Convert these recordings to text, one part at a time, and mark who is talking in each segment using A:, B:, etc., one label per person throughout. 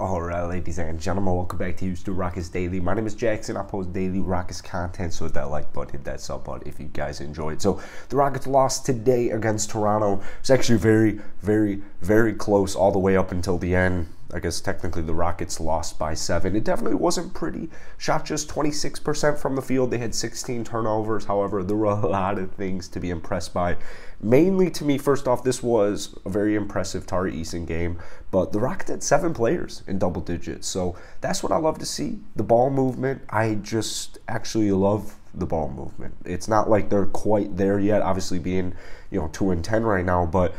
A: Alright, ladies and gentlemen, welcome back to Houston Rockets Daily. My name is Jackson. I post daily Rockets content, so hit that like button, hit that sub button if you guys enjoyed. So the Rockets lost today against Toronto. It's actually very close all the way up until the end. I guess technically the Rockets lost by 7. It definitely wasn't pretty. Shot just 26% from the field. They had 16 turnovers. However, there were a lot of things to be impressed by. Mainly to me, first off, this was a very impressive Tari Eason game. But the Rockets had 7 players in double digits. So that's what I love to see. The ball movement, I just actually love the ball movement. It's not like they're quite there yet, obviously being, 2-10 right now, but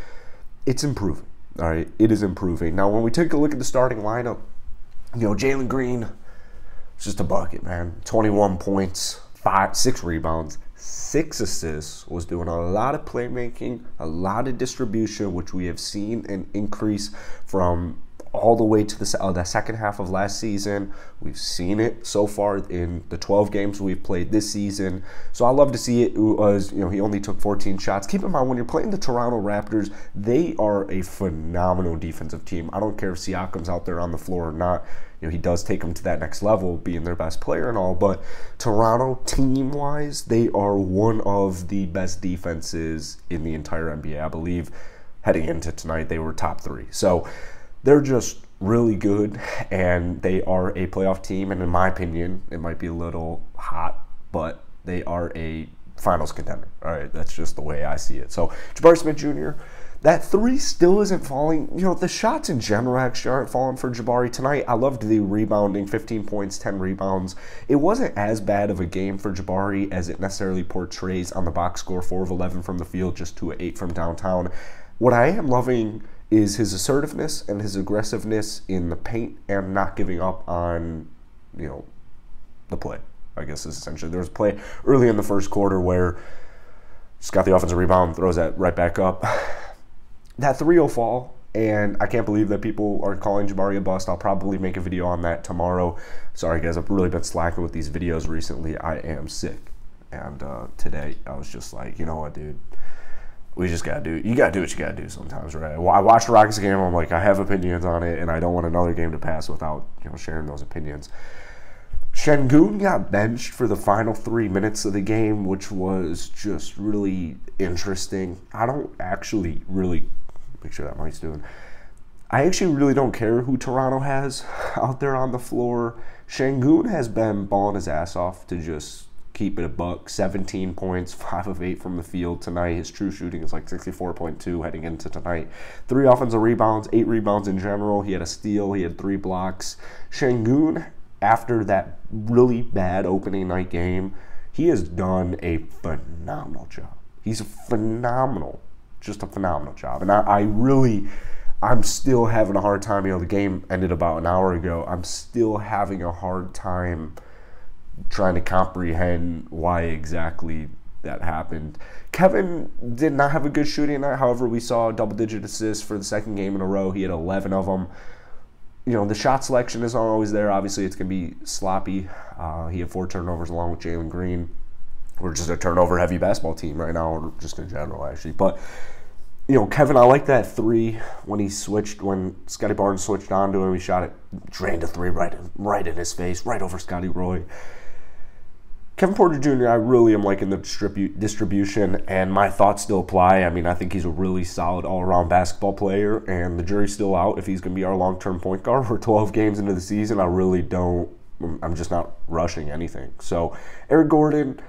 A: it's improving. All right, it is improving. Now, when we take a look at the starting lineup, Jalen Green, it's just a bucket, man. 21 points, 6 rebounds, 6 assists, was doing a lot of playmaking, a lot of distribution, which we have seen an increase from all the way to the second half of last season. We've seen it so far in the 12 games we've played this season. So I love to see it. It was, he only took 14 shots. Keep in mind, when you're playing the Toronto Raptors, they are a phenomenal defensive team. I don't care if Siakam's out there on the floor or not. He does take them to that next level, being their best player and all. But Toronto, team-wise, they are one of the best defenses in the entire NBA. I believe heading into tonight, they were top 3. So they're just really good, and they are a playoff team, and in my opinion, it might be a little hot, but they are a finals contender. All right, that's just the way I see it. So Jabari Smith Jr., that 3 still isn't falling. The shots in general actually aren't falling for Jabari tonight. I loved the rebounding, 15 points, 10 rebounds. It wasn't as bad of a game for Jabari as it necessarily portrays on the box score, 4 of 11 from the field, just 2 of 8 from downtown. What I am loving is his assertiveness and his aggressiveness in the paint and not giving up on, the play, I guess is essentially. There was a play early in the first quarter where just got the offensive rebound, throws that right back up. That 3 will fall, and I can't believe that people are calling Jabari a bust. I'll probably make a video on that tomorrow. Sorry, guys, I've really been slacking with these videos recently. I am sick, and today I was just like, you know what, dude? We just gotta do. You gotta do what you gotta do sometimes, right? I watched the Rockets game. I'm like, I have opinions on it, and I don't want another game to pass without sharing those opinions. Şengün got benched for the final 3 minutes of the game, which was just really interesting. I don't actually really make sure that mic's doing. I actually really don't care who Toronto has out there on the floor. Şengün has been balling his ass off to just keep it a buck. 17 points, 5 of 8 from the field tonight. His true shooting is like 64.2 heading into tonight. 3 offensive rebounds, 8 rebounds in general. He had a steal. He had 3 blocks. Şengün, after that really bad opening night game, he has done a phenomenal job. He's just a phenomenal job. And I'm still having a hard time. The game ended about an hour ago. I'm still having a hard time trying to comprehend why exactly that happened. Kevin did not have a good shooting night. However, we saw double-digit assists for the second game in a row. He had 11 of them. The shot selection isn't always there. Obviously, it's going to be sloppy. He had 4 turnovers along with Jalen Green. We're just a turnover-heavy basketball team right now, or just in general, actually. But, Kevin, I like that 3 when Scotty Barnes switched on to him. He shot it, drained a 3 right in his face, right over Scotty Roy. Kevin Porter Jr., I really am liking the distribution, and my thoughts still apply. I mean, I think he's a really solid all-around basketball player, and the jury's still out if he's going to be our long-term point guard. We're 12 games into the season. I'm just not rushing anything. So, Eric Gordon,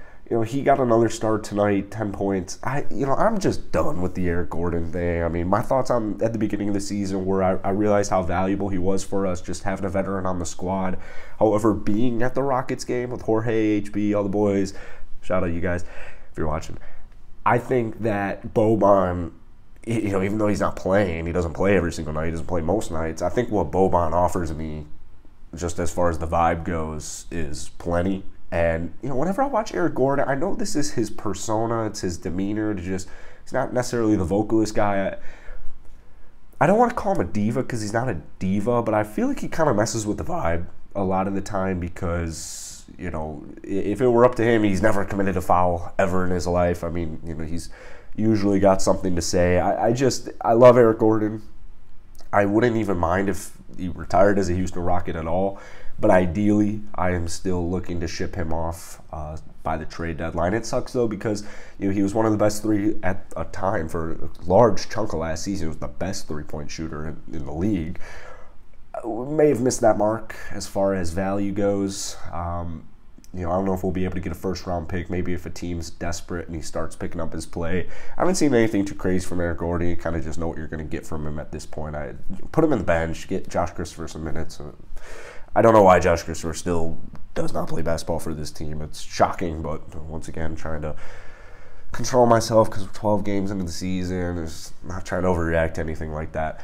A: he got another start tonight, 10 points. I'm just done with the Eric Gordon thing. I mean, my thoughts at the beginning of the season were I realized how valuable he was for us, just having a veteran on the squad. However, being at the Rockets game with Jorge, HB, all the boys, shout out you guys if you're watching, I think that Boban, even though he's not playing, he doesn't play every single night, he doesn't play most nights, I think what Boban offers me, just as far as the vibe goes, is plenty. And, whenever I watch Eric Gordon, I know this is his persona, it's his demeanor, he's not necessarily the vocalist guy. I don't want to call him a diva because he's not a diva, but I feel like he kind of messes with the vibe a lot of the time because, if it were up to him, he's never committed a foul ever in his life. I mean, he's usually got something to say. I love Eric Gordon. I wouldn't even mind if he retired as a Houston Rocket at all. But ideally, I am still looking to ship him off by the trade deadline. It sucks, though, because he was one of the best three at a time for a large chunk of last season. He was the best three-point shooter in the league. We may have missed that mark as far as value goes. I don't know if we'll be able to get a first-round pick. Maybe if a team's desperate and he starts picking up his play. I haven't seen anything too crazy from Eric Gordon. You kind of just know what you're going to get from him at this point. I put him in the bench, get Josh Christopher some minutes. I don't know why Josh Christopher still does not play basketball for this team. It's shocking, but once again, trying to control myself because we're 12 games into the season. Is not trying to overreact to anything like that.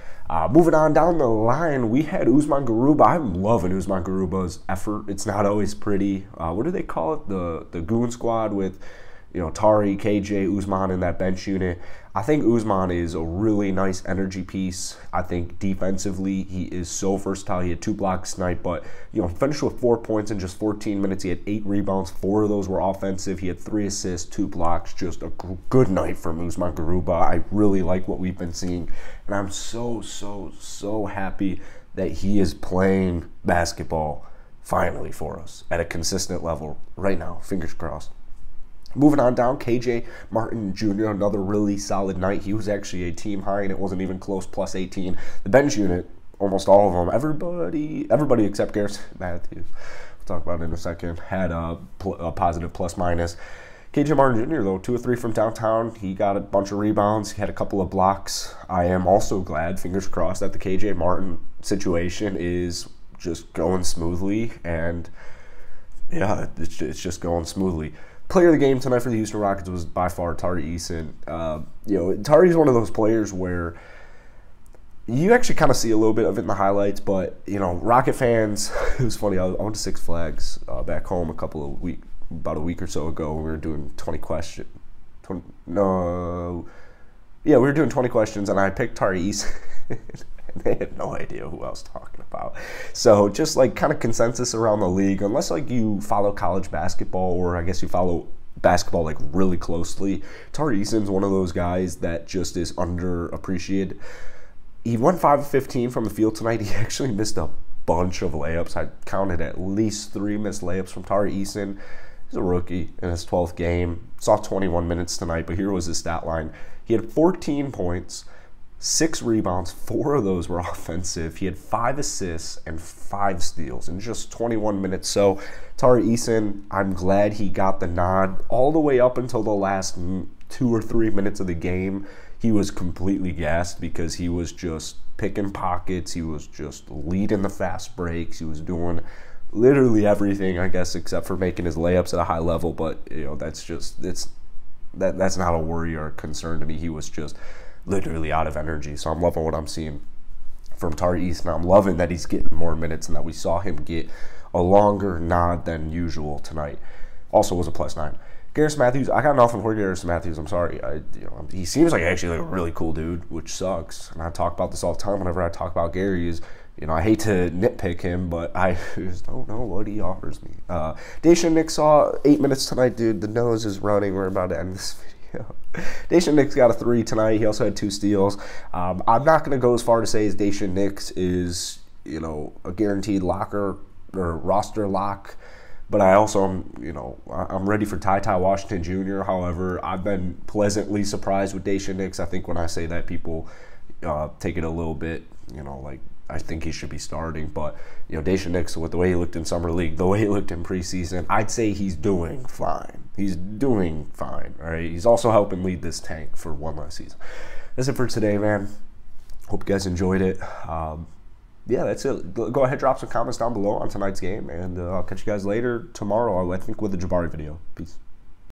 A: Moving on down the line, we had Usman Garuba. I'm loving Usman Garuba's effort. It's not always pretty. What do they call it? The Goon Squad with Tari, KJ, Usman in that bench unit. I think Usman is a really nice energy piece. I think defensively he is so versatile. He had 2 blocks tonight, but finished with 4 points in just 14 minutes. He had 8 rebounds. 4 of those were offensive. He had 3 assists, 2 blocks. Just a good night from Usman Garuba. I really like what we've been seeing, and I'm so happy that he is playing basketball finally for us at a consistent level right now. Fingers crossed. Moving on down, KJ Martin Jr., another really solid night. He was actually a team high, and it wasn't even close, plus 18. The bench unit, almost all of them, everybody except Garrison Matthews, we'll talk about it in a second, had a positive plus-minus. KJ Martin Jr., though, 2 of 3 from downtown. He got a bunch of rebounds. He had a couple of blocks. I am also glad, fingers crossed, that the KJ Martin situation is just going smoothly, and yeah, it's just going smoothly. Player of the game tonight for the Houston Rockets was by far Tari Eason. Tari's one of those players where you actually kind of see a little bit of it in the highlights, but Rocket fans, it was funny. I went to Six Flags back home about a week or so ago. We were doing 20 questions. We were doing 20 questions, and I picked Tari Eason. They had no idea who I was talking about. So just kind of consensus around the league, unless you follow college basketball, or I guess you follow basketball really closely, Tari Eason's one of those guys that just is underappreciated. He went 5 of 15 from the field tonight. He actually missed a bunch of layups. I counted at least 3 missed layups from Tari Eason. He's a rookie in his 12th game. Saw 21 minutes tonight, but here was his stat line. He had 14 points, 6 rebounds, 4 of those were offensive. He had 5 assists and 5 steals in just 21 minutes. So Tari Eason, I'm glad he got the nod all the way up until the last 2 or 3 minutes of the game. He was completely gassed because he was just picking pockets. He was just leading the fast breaks. He was doing literally everything, I guess, except for making his layups at a high level. But that's not a worry or a concern to me. He was just literally out of energy. So I'm loving what I'm seeing from Tari Eason. I'm loving that he's getting more minutes and that we saw him get a longer nod than usual tonight. Also was a +9. Garrison Matthews, I got nothing for Garrison Matthews. I'm sorry. He seems like actually a really cool dude, which sucks. And I talk about this all the time whenever I talk about Gary. I hate to nitpick him, but I just don't know what he offers me. Daishen Nick saw 8 minutes tonight, dude. The nose is running. We're about to end this video. Daishen Nix got a 3 tonight. He also had 2 steals. I'm not going to go as far to say as Daishen Nix is, a guaranteed locker or roster lock. But I also am, I'm ready for Ty Washington Jr. However, I've been pleasantly surprised with Daishen Nix. I think when I say that, people take it a little bit, I think he should be starting. But, Daishen Nix, with the way he looked in Summer League, the way he looked in preseason, I'd say he's doing fine. He's doing fine, all right? He's also helping lead this tank for one last season. That's it for today, man. Hope you guys enjoyed it. Yeah, that's it. Go ahead, drop some comments down below on tonight's game, and I'll catch you guys later tomorrow, I think, with the Jabari video. Peace.